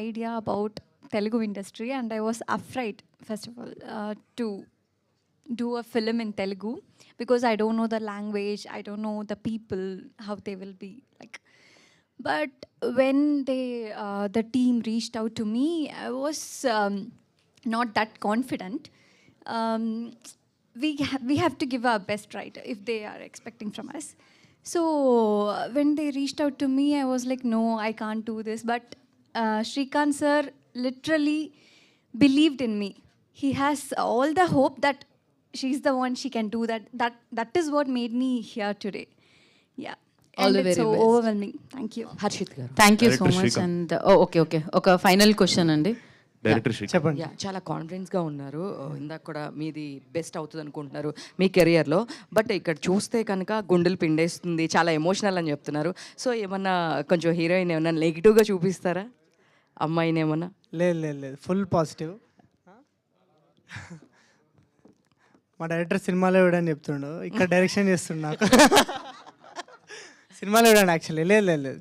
idea about Telugu industry, and I was afraid, first of all, to do a film in Telugu because I don't know the language, I don't know the people, how they will be like. But when the team reached out to me, I was not that confident. Um, we have to give our best, right, if they are expecting from us. So when they reached out to me, I was like, no, I can't do this. But Shrikant sir literally believed in me. He has all the hope that she's the one, she can do that. That is what made me here today. Yeah. All And the it's very so best. overwhelming. Thank you. Harshit గారు. Thank you so Director much. Srikanth. And okay ఒక final question అండి. Director Srikanth. చెప్పండి. Yeah, చాలా కాన్ఫిడెన్స్గా ఉన్నారు. ఇందాక కూడా మీది best అవుతుంది అనుకుంటున్నారు మీ కెరియర్లో. బట్ ఇక్కడ చూస్తే కనుక గుండెలు పిండేస్తుంది, చాలా ఎమోషనల్ అని చెప్తున్నారు. సో ఏమన్నా కొంచెం హీరోయిన్ ఏమన్నా నెగిటివ్గా చూపిస్తారా అమ్మాయిని ఏమన్నా? లేదు లేదు లేదు, ఫుల్ పాజిటివ్. మా డైరెక్టర్ సినిమాలో ఇవ్వడని చెప్తుండు, ఇక్కడ డైరెక్షన్ చేస్తుండు నాకు. సినిమాలో ఇవ్వడండి యాక్చువల్లీ. లేదు లేదు లేదు.